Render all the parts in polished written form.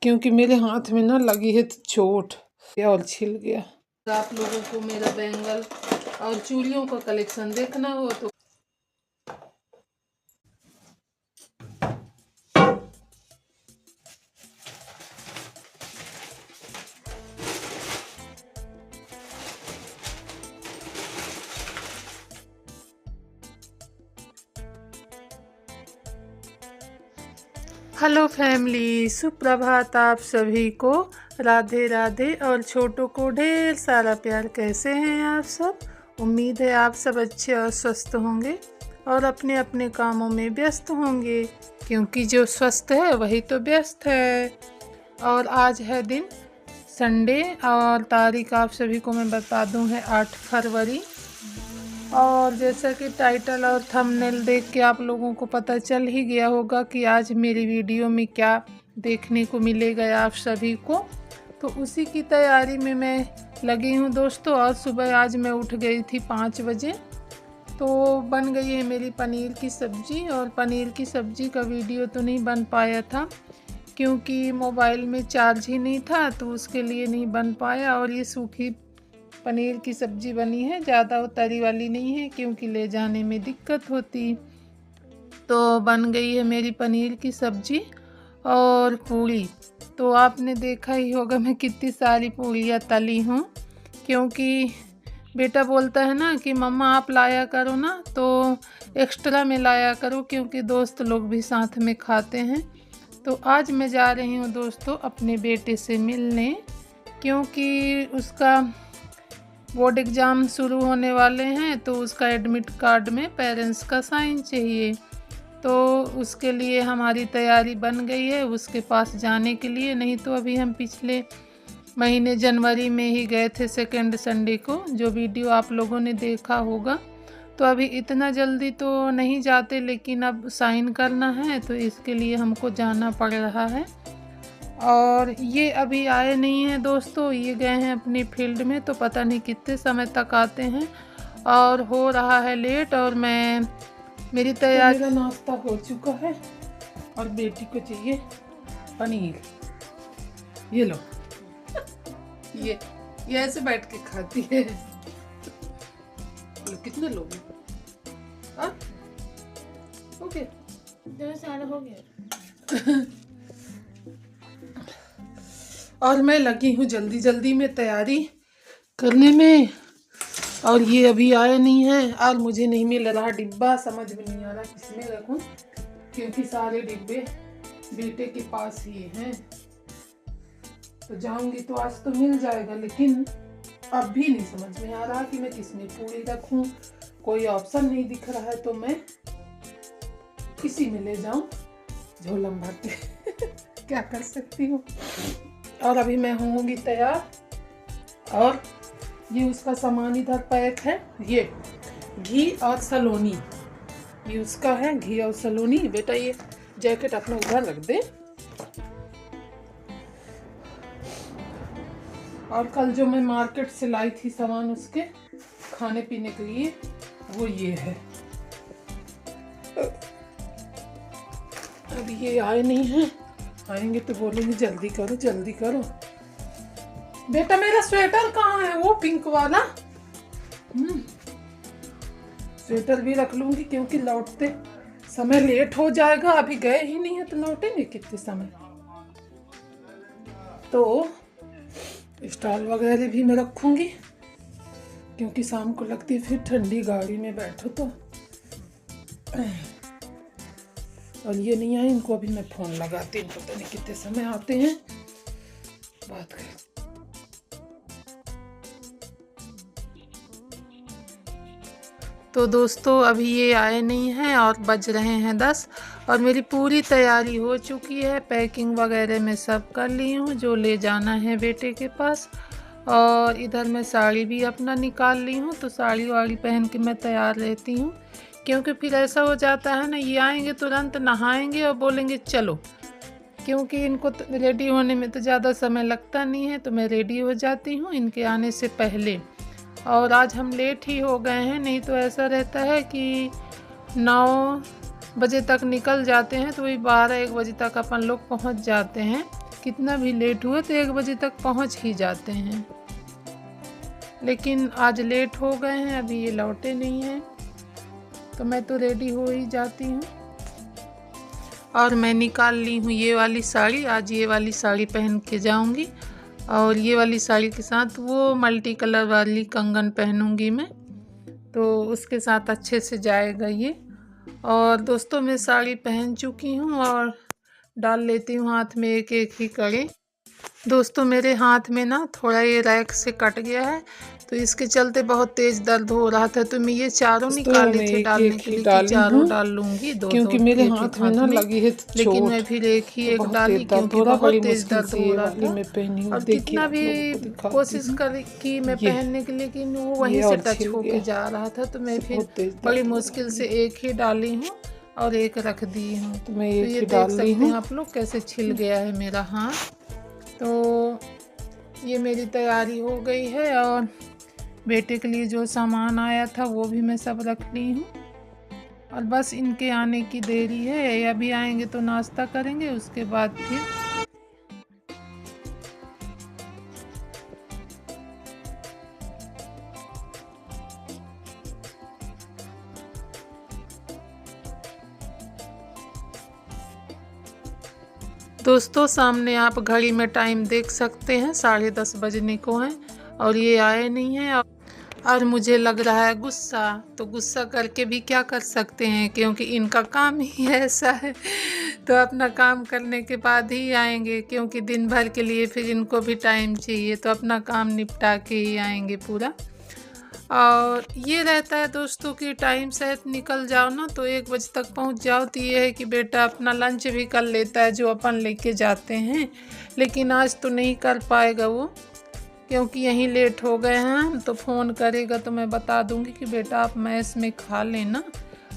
क्योंकि मेरे हाथ में ना लगी है चोट और छिल गया। आप लोगों को मेरा बैंगल और चूड़ियों का कलेक्शन देखना हो तो हेलो फैमिली, सुप्रभात आप सभी को। राधे राधे और छोटों को ढेर सारा प्यार। कैसे हैं आप सब? उम्मीद है आप सब अच्छे और स्वस्थ होंगे और अपने अपने कामों में व्यस्त होंगे, क्योंकि जो स्वस्थ है वही तो व्यस्त है। और आज है दिन संडे और तारीख आप सभी को मैं बता दूं है 8 फरवरी। और जैसा कि टाइटल और थंबनेल देख के आप लोगों को पता चल ही गया होगा कि आज मेरी वीडियो में क्या देखने को मिलेगा आप सभी को, तो उसी की तैयारी में मैं लगी हूँ दोस्तों। और सुबह आज मैं उठ गई थी 5 बजे, तो बन गई है मेरी पनीर की सब्ज़ी। और पनीर की सब्ज़ी का वीडियो तो नहीं बन पाया था क्योंकि मोबाइल में चार्ज ही नहीं था, तो उसके लिए नहीं बन पाया। और ये सूखी पनीर की सब्ज़ी बनी है, ज़्यादा तरी वाली नहीं है क्योंकि ले जाने में दिक्कत होती। तो बन गई है मेरी पनीर की सब्ज़ी और पूड़ी। तो आपने देखा ही होगा मैं कितनी सारी पूड़ियाँ तली हूँ, क्योंकि बेटा बोलता है ना कि मम्मा आप लाया करो ना, तो एक्स्ट्रा में लाया करो क्योंकि दोस्त लोग भी साथ में खाते हैं। तो आज मैं जा रही हूँ दोस्तों अपने बेटे से मिलने, क्योंकि उसका बोर्ड एग्ज़ाम शुरू होने वाले हैं, तो उसका एडमिट कार्ड में पेरेंट्स का साइन चाहिए। तो उसके लिए हमारी तैयारी बन गई है उसके पास जाने के लिए। नहीं तो अभी हम पिछले महीने जनवरी में ही गए थे सेकेंड संडे को, जो वीडियो आप लोगों ने देखा होगा। तो अभी इतना जल्दी तो नहीं जाते, लेकिन अब साइन करना है तो इसके लिए हमको जाना पड़ रहा है। और ये अभी आए नहीं हैं दोस्तों, ये गए हैं अपनी फील्ड में, तो पता नहीं कितने समय तक आते हैं। और हो रहा है लेट और मेरी तैयारी। मेरा नाश्ता हो चुका है और बेटी को चाहिए पनीर। ये लो ये ऐसे बैठ के खाती है। लो, कितने लोग हैं? ओके, 2 साल हो गए। और मैं लगी हूँ जल्दी जल्दी में तैयारी करने में, और ये अभी आए नहीं हैं। और मुझे नहीं मिल रहा डिब्बा, समझ में नहीं आ रहा किसमें रखूँ, क्योंकि सारे डिब्बे बेटे के पास ही हैं। तो जाऊंगी तो आज तो मिल जाएगा, लेकिन अब भी नहीं समझ में आ रहा कि मैं किसमें पूरी रखूँ। कोई ऑप्शन नहीं दिख रहा है, तो मैं किसी में ले जाऊँ झोलम भर के। क्या कर सकती हूँ। और अभी मैं होंगी तैयार, और ये उसका सामान इधर पैक है। ये घी और सलोनी, ये उसका है घी और सलोनी। बेटा ये जैकेट अपना उधर रख दे। और कल जो मैं मार्केट से लाई थी सामान उसके खाने पीने के लिए, वो ये है। अब ये आए नहीं हैं, आएंगे तो बोलेंगे जल्दी करो जल्दी करो। बेटा मेरा स्वेटर कहाँ है, वो पिंक वाला? स्वेटर भी रख लूंगी क्योंकि लौटते समय लेट हो जाएगा। अभी गए ही नहीं है तो लौटेंगे कितने समय। तो स्टॉल वगैरह भी मैं रखूंगी, क्योंकि शाम को लगती है फिर ठंडी गाड़ी में बैठो तो। और ये नहीं आए, इनको अभी मैं फ़ोन लगाती हूँ, पता नहीं कितने समय आते हैं, बात कर। तो दोस्तों अभी ये आए नहीं हैं और बज रहे हैं 10, और मेरी पूरी तैयारी हो चुकी है। पैकिंग वगैरह मैं सब कर ली हूँ जो ले जाना है बेटे के पास। और इधर मैं साड़ी भी अपना निकाल ली हूँ, तो साड़ी वाड़ी पहन के मैं तैयार रहती हूँ, क्योंकि फिर ऐसा हो जाता है ना, ये आएंगे तुरंत नहाएंगे और बोलेंगे चलो, क्योंकि इनको रेडी होने में तो ज़्यादा समय लगता नहीं है। तो मैं रेडी हो जाती हूँ इनके आने से पहले। और आज हम लेट ही हो गए हैं, नहीं तो ऐसा रहता है कि 9 बजे तक निकल जाते हैं तो वही 12-1 बजे तक अपन लोग पहुंच जाते हैं। कितना भी लेट हुए तो 1 बजे तक पहुंच ही जाते हैं। लेकिन आज लेट हो गए हैं, अभी ये लौटे नहीं हैं, तो मैं तो रेडी हो ही जाती हूँ। और मैं निकाल ली हूँ ये वाली साड़ी। आज ये वाली साड़ी पहन के जाऊँगी और ये वाली साड़ी के साथ वो मल्टी कलर वाली कंगन पहनूँगी मैं, तो उसके साथ अच्छे से जाएगा ये। और दोस्तों मैं साड़ी पहन चुकी हूँ और डाल लेती हूँ हाथ में एक एक ही कड़ी। दोस्तों मेरे हाथ में ना थोड़ा ये रैक से कट गया है, तो इसके चलते बहुत तेज दर्द हो रहा था, तो मैं ये चारों निकाले थे डालने के लिए कि चारों डाल लूँगी दो, क्योंकि मेरे हाथ में ना लगी है चोट, लेकिन मैं फिर एक ही एक डाली क्योंकि बहुत तेज दर्द हो रहा था। मैं पहनी और कितना भी कोशिश की मैं पहनने के लिए, लेकिन वो वहीं से टच होके जा रहा था, तो मैं फिर बड़ी मुश्किल से एक ही डाली हूँ और एक रख दी हूँ। तो ये देख सकते हैं आप लोग कैसे छिल गया है मेरा हाथ। तो ये मेरी तैयारी हो गई है और बेटे के लिए जो सामान आया था वो भी मैं सब रख ली हूँ और बस इनके आने की देरी है। ये अभी आएंगे तो नाश्ता करेंगे, उसके बाद फिर दोस्तों सामने आप घड़ी में टाइम देख सकते हैं, 10:30 बजने को हैं और ये आए नहीं हैं और मुझे लग रहा है गुस्सा। तो गुस्सा करके भी क्या कर सकते हैं, क्योंकि इनका काम ही ऐसा है। तो अपना काम करने के बाद ही आएंगे, क्योंकि दिन भर के लिए फिर इनको भी टाइम चाहिए, तो अपना काम निपटा के ही आएंगे पूरा। और ये रहता है दोस्तों कि टाइम से निकल जाओ ना तो 1 बजे तक पहुंच जाओ, तो ये है कि बेटा अपना लंच भी कर लेता है जो अपन लेके जाते हैं। लेकिन आज तो नहीं कर पाएगा वो, क्योंकि यहीं लेट हो गए हैं। तो फ़ोन करेगा तो मैं बता दूंगी कि बेटा आप मैस में खा लेना,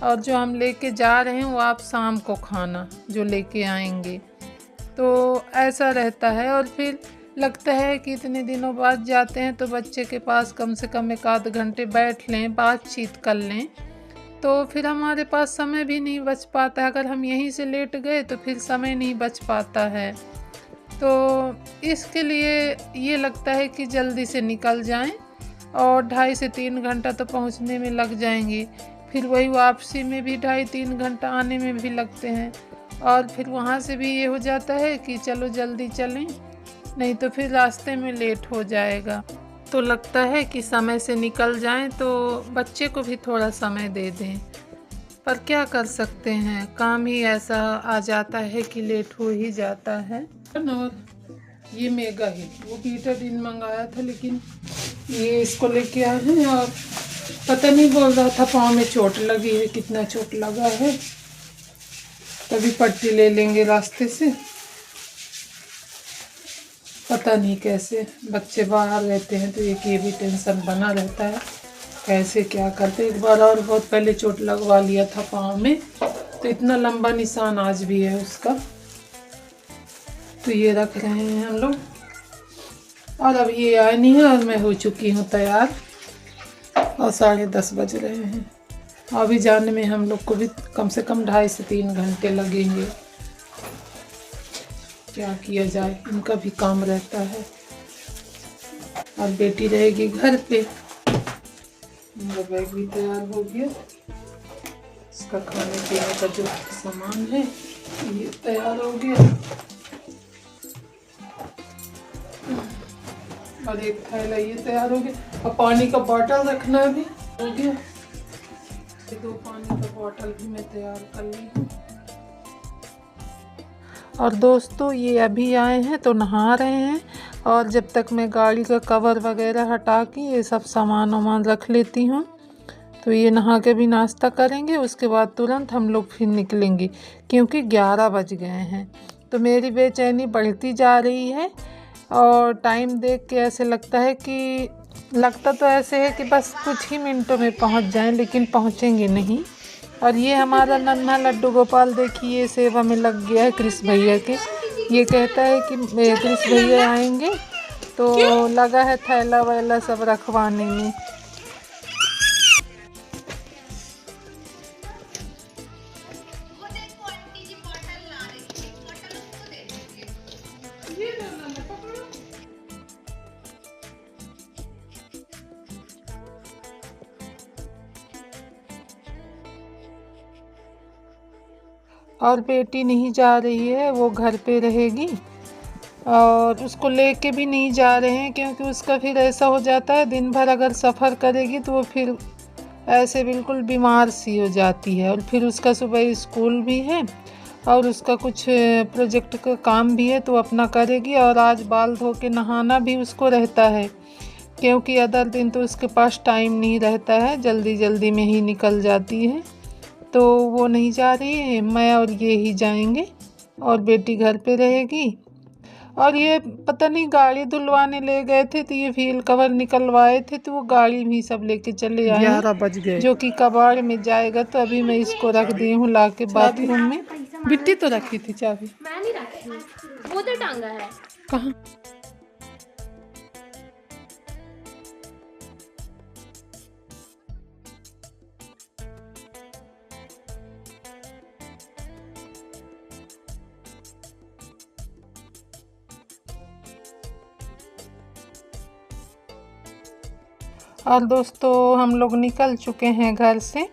और जो हम लेके जा रहे हैं वो आप शाम को खाना जो लेके आएंगे। तो ऐसा रहता है। और फिर लगता है कि इतने दिनों बाद जाते हैं तो बच्चे के पास कम से कम 1 आध घंटे बैठ लें, बातचीत कर लें, तो फिर हमारे पास समय भी नहीं बच पाता है। अगर हम यहीं से लेट गए तो फिर समय नहीं बच पाता है। तो इसके लिए ये लगता है कि जल्दी से निकल जाएं, और 2.5 से 3 घंटा तो पहुंचने में लग जाएंगे। फिर वही वापसी में भी 2.5-3 घंटा आने में भी लगते हैं, और फिर वहाँ से भी ये हो जाता है कि चलो जल्दी चलें, नहीं तो फिर रास्ते में लेट हो जाएगा। तो लगता है कि समय से निकल जाएं तो बच्चे को भी थोड़ा समय दे दें, पर क्या कर सकते हैं, काम ही ऐसा आ जाता है कि लेट हो ही जाता है। और ये मेगा है, वो पीटर दिन मंगाया था, लेकिन ये इसको लेके आए हैं और पता नहीं बोल रहा था पाँव में चोट लगी है। कितना चोट लगा है, तभी पट्टी ले लेंगे रास्ते से। पता नहीं कैसे बच्चे बाहर रहते हैं तो एक ये भी टेंशन बना रहता है कैसे क्या करते। एक बार और बहुत पहले चोट लगवा लिया था पाँव में, तो इतना लंबा निशान आज भी है उसका। तो ये रख रहे हैं हम लोग, और अब ये आए नहीं है और मैं हो चुकी हूँ तैयार, और 10:30 बज रहे हैं। अभी जाने में हम लोग को भी कम से कम 2.5 से 3 घंटे लगेंगे। क्या किया जाए, इनका भी काम रहता है, और बेटी रहेगी घर पे। मेरा बैग भी तैयार हो गया, इसका खाने पीने का जो सामान है ये तैयार हो गया, और एक थैला ये तैयार हो गया, और पानी का बोतल रखना भी हो गया। 2 पानी का बोतल भी मैं तैयार कर ली हूँ। और दोस्तों ये अभी आए हैं तो नहा रहे हैं, और जब तक मैं गाड़ी का कवर वगैरह हटा के ये सब सामान वामान रख लेती हूँ, तो ये नहा के भी नाश्ता करेंगे। उसके बाद तुरंत हम लोग फिर निकलेंगे, क्योंकि 11 बज गए हैं। तो मेरी बेचैनी बढ़ती जा रही है, और टाइम देख के ऐसे लगता है कि लगता तो ऐसे है कि बस कुछ ही मिनटों में पहुंच जाएं, लेकिन पहुंचेंगे नहीं। और ये हमारा नन्हा लड्डू गोपाल देखिए सेवा में लग गया है क्रिस भैया के। ये कहता है कि क्रिस भैया आएंगे, तो लगा है थैला वैला सब रखवाने में। और बेटी नहीं जा रही है, वो घर पे रहेगी और उसको लेके भी नहीं जा रहे हैं क्योंकि उसका फिर ऐसा हो जाता है, दिन भर अगर सफ़र करेगी तो वो फिर ऐसे बिल्कुल बीमार सी हो जाती है। और फिर उसका सुबह स्कूल भी है और उसका कुछ प्रोजेक्ट का काम भी है तो अपना करेगी। और आज बाल धो के नहाना भी उसको रहता है क्योंकि अदर दिन तो उसके पास टाइम नहीं रहता है, जल्दी जल्दी में ही निकल जाती है। तो वो नहीं जा रही है, मैं और ये ही जाएंगे और बेटी घर पे रहेगी। और ये पता नहीं गाड़ी धुलवाने ले गए थे तो ये व्हील कवर निकलवाए थे तो वो गाड़ी भी सब लेके चले आए 11 बज गए। जो कि कबाड़ में जाएगा। तो अभी मैं इसको रख दी हूँ ला के बाथरूम में। बिट्टी तो रखी थी चाबी। मैं नहीं रखी, वो तो टांगा है। कहाँ? और दोस्तों हम लोग निकल चुके हैं घर से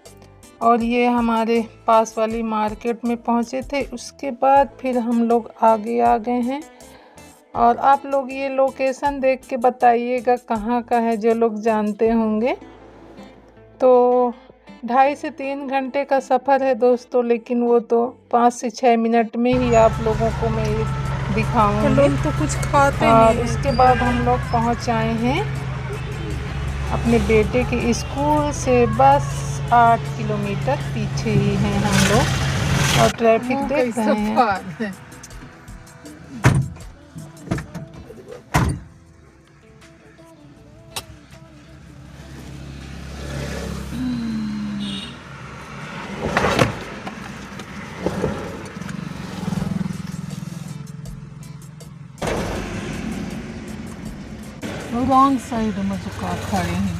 और ये हमारे पास वाली मार्केट में पहुँचे थे। उसके बाद फिर हम लोग आगे आ गए हैं। और आप लोग ये लोकेशन देख के बताइएगा कहाँ का है, जो लोग जानते होंगे। तो 2.5 से 3 घंटे का सफ़र है दोस्तों, लेकिन वो तो 5 से 6 मिनट में ही आप लोगों को मैं ये दिखाऊंगी। लोग तो कुछ खाते और नहीं। उसके बाद हम लोग पहुँच आए हैं अपने बेटे के स्कूल से बस 8 किलोमीटर पीछे ही हैं हम लोग। और ट्रैफिक देख रहे हैं। रॉन्ग साइड में झुका खड़े हैं।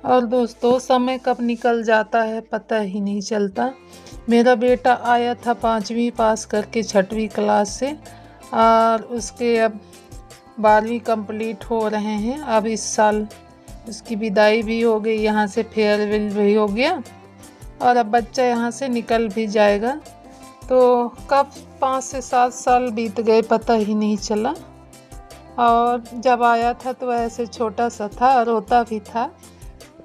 और दोस्तों समय कब निकल जाता है पता ही नहीं चलता। मेरा बेटा आया था 5वीं पास करके 6वीं क्लास से और उसके अब 12वीं कंप्लीट हो रहे हैं। अब इस साल उसकी विदाई भी हो गई, यहाँ से फेयरवेल भी हो गया और अब बच्चा यहाँ से निकल भी जाएगा। तो कब 5 से 7 साल बीत गए पता ही नहीं चला। और जब आया था तो ऐसे छोटा सा था, रोता भी था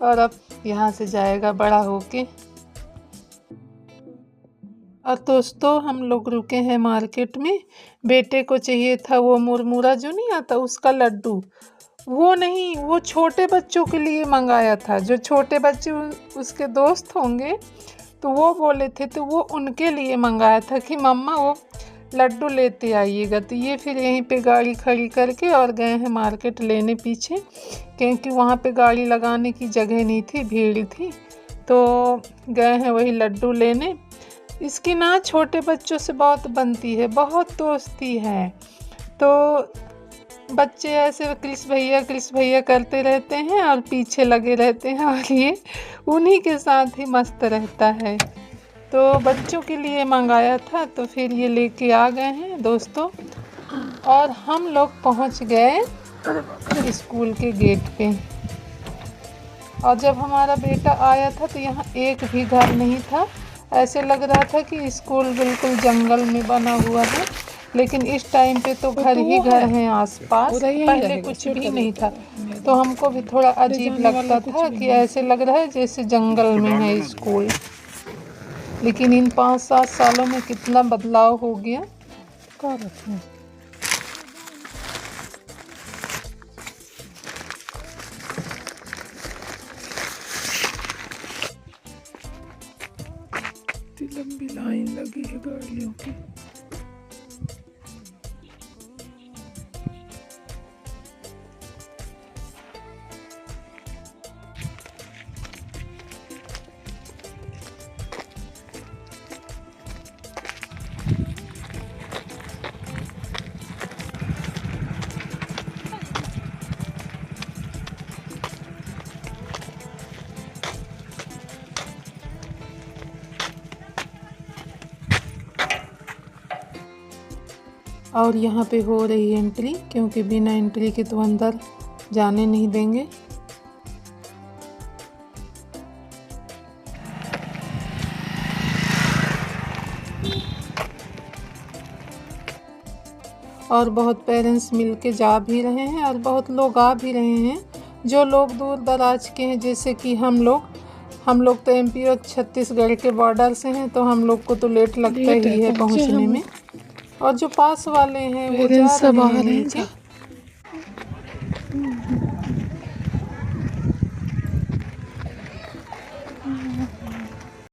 और अब यहाँ से जाएगा बड़ा होके। और दोस्तों हम लोग रुके हैं मार्केट में। बेटे को चाहिए था वो मुरमुरा जो नहीं आता उसका लड्डू, वो नहीं, वो छोटे बच्चों के लिए मंगाया था। जो छोटे बच्चे उसके दोस्त होंगे तो वो बोले थे, तो वो उनके लिए मंगाया था कि मम्मा वो लड्डू लेते आइएगा। तो ये फिर यहीं पे गाड़ी खड़ी करके और गए हैं मार्केट लेने पीछे, क्योंकि वहाँ पे गाड़ी लगाने की जगह नहीं थी, भीड़ थी। तो गए हैं वही लड्डू लेने। इसकी ना छोटे बच्चों से बहुत बनती है, बहुत दोस्ती है। तो बच्चे ऐसे कृष्ण भैया करते रहते हैं और पीछे लगे रहते हैं और ये उन्हीं के साथ ही मस्त रहता है। तो बच्चों के लिए मंगाया था तो फिर ये लेके आ गए हैं दोस्तों। और हम लोग पहुंच गए स्कूल के गेट पे। और जब हमारा बेटा आया था तो यहाँ एक भी घर नहीं था, ऐसे लग रहा था कि स्कूल बिल्कुल जंगल में बना हुआ है। लेकिन इस टाइम पे तो घर ही घर हैं आसपास, पहले कुछ भी नहीं था। तो हमको भी थोड़ा अजीब लगता था कि ऐसे लग रहा है जैसे जंगल में है स्कूल। लेकिन इन 5-7 सालों में कितना बदलाव हो गया। लंबी लाइन लगी है गाड़ियों की। और यहाँ पे हो रही है एंट्री, क्योंकि बिना एंट्री के तो अंदर जाने नहीं देंगे। और बहुत पेरेंट्स मिलके जा भी रहे हैं और बहुत लोग आ भी रहे हैं। जो लोग दूर दराज के हैं, जैसे कि हम लोग तो एमपी और छत्तीसगढ़ के बॉर्डर से हैं, तो हम लोग को तो लेट लगता ही है पहुंचने में। और जो पास वाले हैं वो जा रहे हैं नीचे।